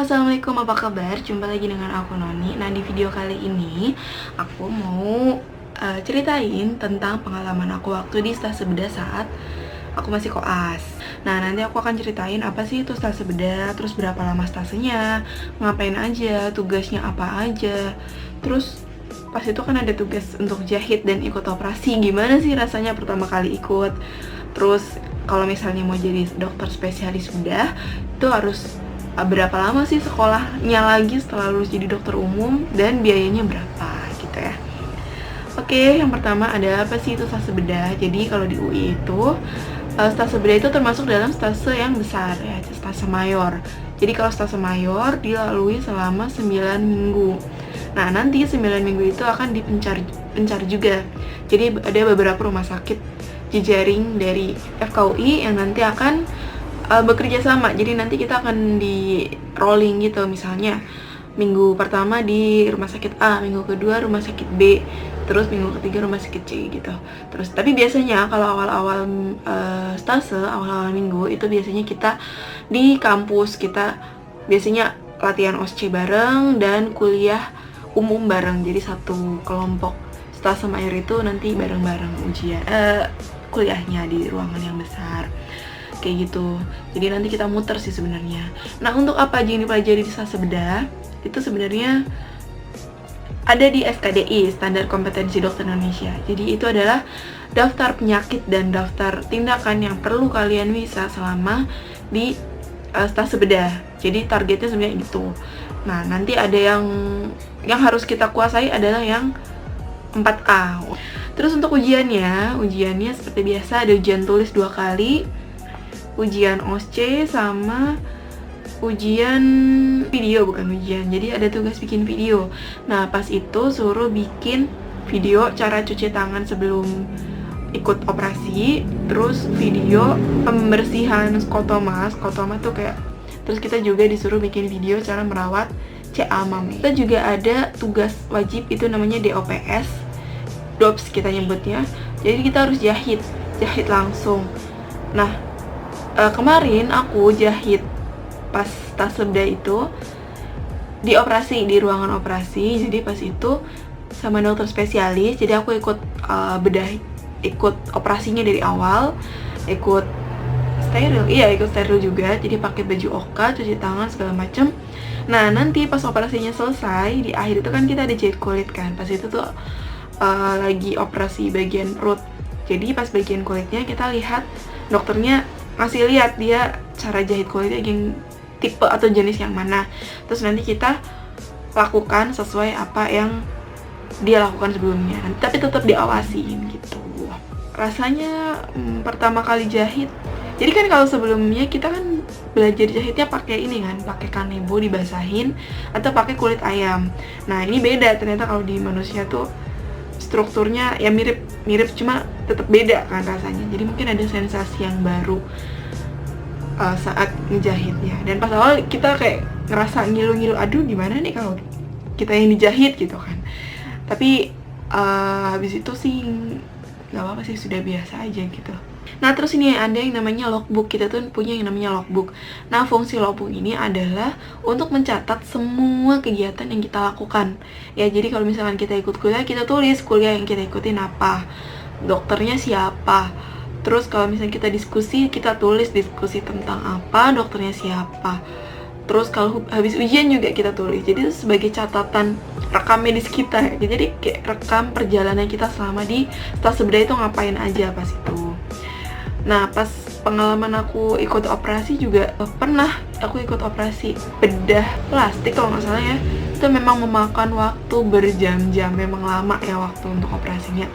Assalamualaikum, apa kabar? Jumpa lagi dengan aku Noni. Nah, di video kali ini aku mau ceritain tentang pengalaman aku waktu di stase bedah saat aku masih koas. Nah, nanti aku akan ceritain apa sih itu stase bedah, terus berapa lama stasenya, ngapain aja, tugasnya apa aja. Terus pas itu kan ada tugas untuk jahit dan ikut operasi. Gimana sih rasanya pertama kali ikut? Terus kalau misalnya mau jadi dokter spesialis bedah, itu harus berapa lama sih sekolahnya lagi setelah lulus jadi dokter umum, dan biayanya berapa gitu ya. Oke, yang pertama ada apa sih itu stase bedah. Jadi kalau di UI itu stase bedah itu termasuk dalam stase yang besar ya, stase mayor. Jadi kalau stase mayor dilalui selama 9 minggu. Nah, nanti 9 minggu itu akan dipencar juga. Jadi ada beberapa rumah sakit jejaring dari FKUI yang nanti akan bekerja sama. Jadi nanti kita akan di rolling gitu, misalnya minggu pertama di rumah sakit A, minggu kedua rumah sakit B, terus minggu ketiga rumah sakit C gitu. Terus tapi biasanya kalau awal-awal stase, awal-awal minggu itu biasanya kita di kampus, kita biasanya latihan OSCE bareng dan kuliah umum bareng. Jadi satu kelompok stase mayor itu nanti bareng-bareng ujian kuliahnya di ruangan yang besar kayak gitu. Jadi nanti kita muter sih sebenarnya. Nah, untuk apa aja yang dipelajari di stase bedah itu sebenarnya ada di SKDI, Standar Kompetensi Dokter Indonesia. Jadi itu adalah daftar penyakit dan daftar tindakan yang perlu kalian bisa selama di stase bedah. Jadi targetnya sebenarnya gitu. Nah, nanti ada yang harus kita kuasai adalah yang 4A. Terus untuk ujiannya seperti biasa ada ujian tulis 2 kali, ujian OSCE sama ujian video, bukan ujian. Jadi ada tugas bikin video. Nah, pas itu suruh bikin video cara cuci tangan sebelum ikut operasi, terus video pembersihan skotoma. Skotoma tuh kayak, terus kita juga disuruh bikin video cara merawat CA mami. Kita juga ada tugas wajib itu namanya DOPS, DOPS kita nyebutnya. Jadi kita harus jahit langsung. Nah, kemarin aku jahit pas stase bedah itu di operasi, di ruangan operasi. Jadi pas itu sama dokter spesialis, jadi aku ikut bedah, ikut operasinya dari awal, ikut steril juga. Jadi pakai baju oka, cuci tangan segala macem. Nah, nanti pas operasinya selesai di akhir itu kan kita ada jahit kulit kan. Pas itu tuh lagi operasi bagian perut. Jadi pas bagian kulitnya kita lihat, dokternya ngasih lihat dia cara jahit kulitnya yang tipe atau jenis yang mana. Terus nanti kita lakukan sesuai apa yang dia lakukan sebelumnya, tapi tetap diawasin gitu. Rasanya pertama kali jahit, jadi kan kalau sebelumnya kita kan belajar jahitnya pakai ini kan, pakai kanebo dibasahin atau pakai kulit ayam. Nah, ini beda ternyata kalau di manusia tuh strukturnya ya mirip cuma tetap beda kan rasanya. Jadi mungkin ada sensasi yang baru saat ngejahitnya. Dan pas awal kita kayak ngerasa ngilu-ngilu, aduh gimana nih kalau kita yang dijahit gitu kan. Tapi habis itu sih nggak apa-apa sih, sudah biasa aja gitu. Nah, terus ini ada yang namanya logbook. Kita tuh punya yang namanya logbook. Nah, fungsi logbook ini adalah untuk mencatat semua kegiatan yang kita lakukan. Ya, jadi kalau misalkan kita ikut kuliah, kita tulis kuliah yang kita ikutin apa, dokternya siapa. Terus kalau misalnya kita diskusi, kita tulis diskusi tentang apa, dokternya siapa. Terus kalau habis ujian juga kita tulis. Jadi itu sebagai catatan rekam medis kita. Jadi kayak rekam perjalanan kita selama di stase bedah itu ngapain aja pas itu. Nah, pas pengalaman aku ikut operasi juga pernah aku ikut operasi bedah plastik kalau nggak salah ya. Itu memang memakan waktu berjam-jam, memang lama ya waktu untuk operasinya.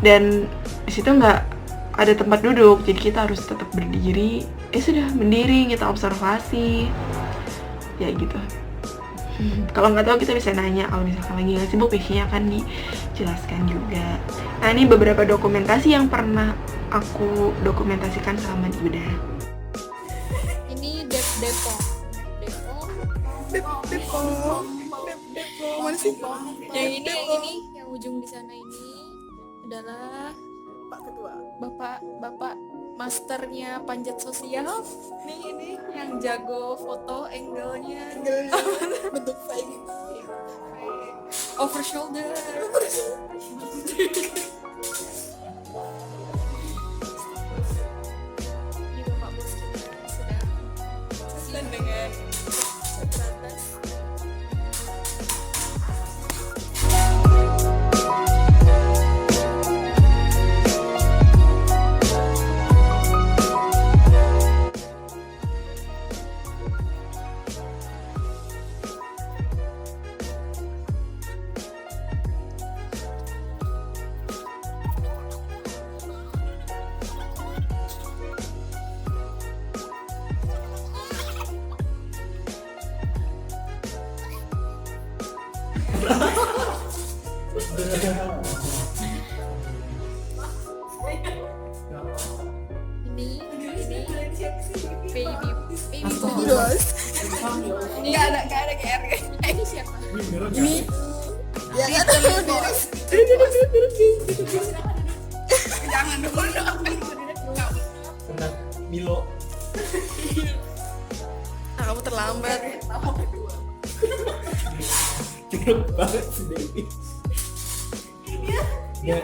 Dan di situ nggak ada tempat duduk, jadi kita harus tetap berdiri. Sudah berdiri, kita observasi ya gitu. Kalau nggak tahu kita bisa nanya, kalau misalkan lagi nggak sibuk biasanya akan dijelaskan juga. Nah, ini beberapa dokumentasi yang pernah aku dokumentasikan selama di bedah. Ini Depo Mana sih? yang ini yang ujung di sana ini adalah Pak Ketua. bapak masternya panjat sosial. Nih ini yang jago foto angle-nya bentuk fake. over shoulder. Ini bapak bos kita sedang dengan teratas. Ini baby Dos. ini nggak ada GR. Ini siapa? Ini ya kan Jangan dulu dong. Milo. Nah, kamu terlambat. Cepet banget sih Dewi. Ya,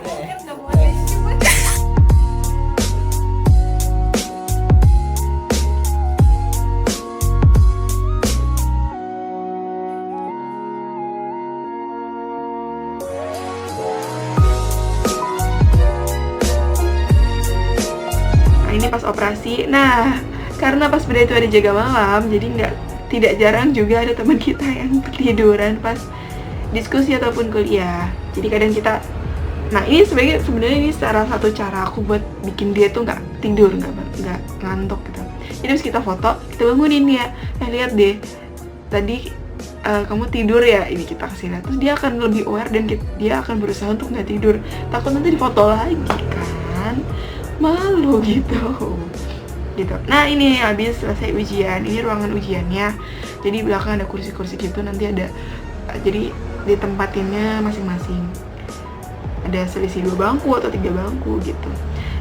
Ini pas operasi. Nah, karena pas bedah itu ada jaga malam, jadi tidak jarang juga ada teman kita yang tiduran pas diskusi ataupun kuliah. Jadi kadang kita, nah ini sebenarnya ini salah satu cara aku buat bikin dia tuh nggak tidur, nggak ngantuk gitu. Jadi harus kita foto, kita bangunin dia. Lihat deh, tadi kamu tidur ya, ini kita kasih lihat. Terus dia akan lebih aware dan dia akan berusaha untuk nggak tidur. Takut nanti difoto lagi kan, malu gitu. Nah ini habis selesai ujian, ini ruangan ujiannya. Jadi belakang ada kursi-kursi gitu, nanti ada, jadi ditempatinnya masing-masing. Ada selisih 2 bangku atau 3 bangku gitu.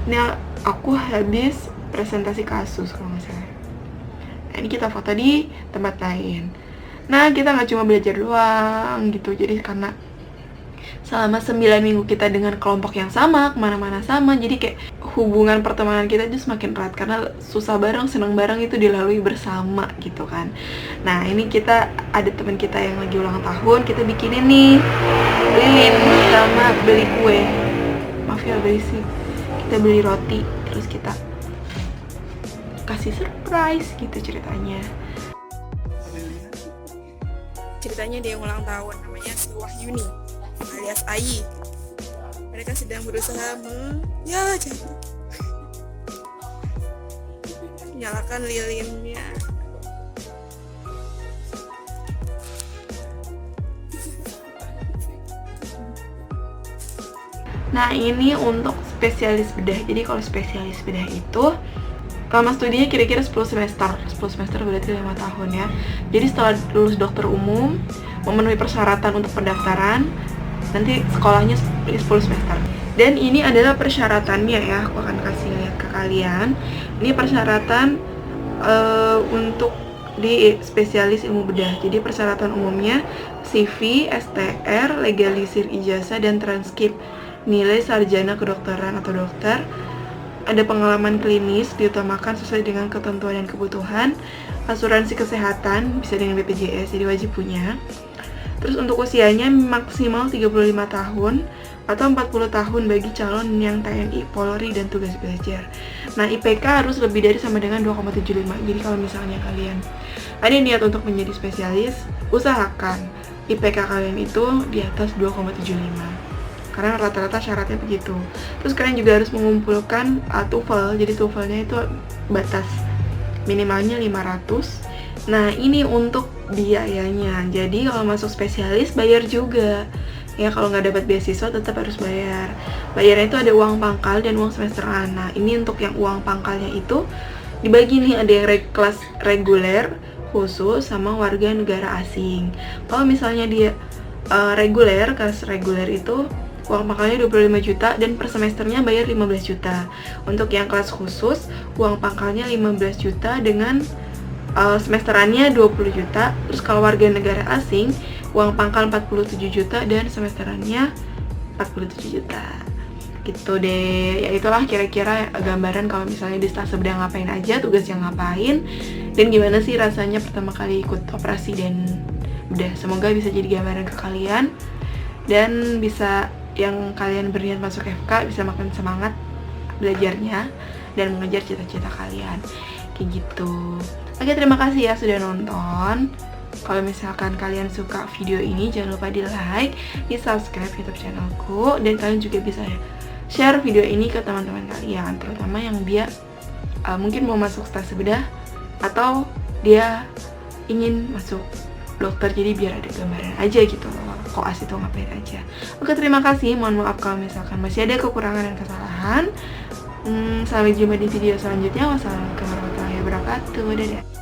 Nah aku habis presentasi kasus kalau nggak salah. Nah, ini kita foto di tempat lain. Nah kita nggak cuma belajar doang gitu, jadi karena selama 9 minggu kita dengan kelompok yang sama, kemana-mana sama, jadi kayak hubungan pertemanan kita itu semakin erat karena susah bareng, senang bareng itu dilalui bersama gitu kan. Nah ini kita ada teman kita yang lagi ulang tahun, kita bikinin nih lilin sama beli kue. Maaf ya berisik. Kita beli roti, terus kita kasih surprise gitu ceritanya. Ceritanya dia yang ulang tahun, namanya si Wahyuni alias Ayi. Mereka sedang berusaha nyalakan lilinnya. Nah ini untuk spesialis bedah. Jadi kalau spesialis bedah itu lama studinya kira-kira 10 semester. 10 semester berarti 5 tahun ya. Jadi setelah lulus dokter umum, memenuhi persyaratan untuk pendaftaran, nanti sekolahnya 10 semester. Dan ini adalah persyaratannya ya, aku akan kasih lihat ke kalian. Ini persyaratan untuk di spesialis ilmu bedah. Jadi persyaratan umumnya CV, STR, legalisir ijazah dan transkrip nilai sarjana kedokteran atau dokter. Ada pengalaman klinis diutamakan sesuai dengan ketentuan dan kebutuhan. Asuransi kesehatan bisa dengan BPJS, jadi wajib punya. Terus untuk usianya maksimal 35 tahun atau 40 tahun bagi calon yang TNI, Polri, dan tugas belajar. Nah, IPK harus lebih dari sama dengan 2,75. Jadi kalau misalnya kalian ada niat untuk menjadi spesialis, usahakan IPK kalian itu di atas 2,75. Karena rata-rata syaratnya begitu. Terus kalian juga harus mengumpulkan TOEFL. Jadi TOEFL-nya itu batas minimalnya 500. Nah, ini untuk biayanya. Jadi kalau masuk spesialis bayar juga. Ya kalau nggak dapat beasiswa tetap harus bayar. Bayarnya itu ada uang pangkal dan uang semesteran. Nah, ini untuk yang uang pangkalnya itu dibagi nih, ada yang kelas reguler khusus sama warga negara asing. Kalau misalnya dia reguler, kelas reguler itu uang pangkalnya 25 juta dan per semesternya bayar 15 juta. Untuk yang kelas khusus, uang pangkalnya 15 juta dengan semesterannya 20 juta. Terus kalau warga negara asing, uang pangkal 47 juta dan semesterannya 47 juta. Gitu deh. Ya itulah kira-kira gambaran kalau misalnya di Seta Sebeda ngapain aja, tugasnya ngapain, dan gimana sih rasanya pertama kali ikut operasi. Dan udah, semoga bisa jadi gambaran ke kalian dan bisa yang kalian berniat masuk FK bisa makin semangat belajarnya dan mengejar cita-cita kalian. Kayak gitu. Oke, terima kasih ya sudah nonton. Kalau misalkan kalian suka video ini, jangan lupa di like, di subscribe YouTube channelku, dan kalian juga bisa share video ini ke teman-teman kalian, terutama yang dia mungkin mau masuk Seta Sebeda atau dia ingin masuk dokter, jadi biar ada gambaran aja gitu loh, koas itu ngapain aja. Oke, terima kasih. Mohon maaf kalau misalkan masih ada kekurangan dan kesalahan. Sampai jumpa di video selanjutnya. Wassalamualaikum warahmatullahi wabarakatuh. Dadah.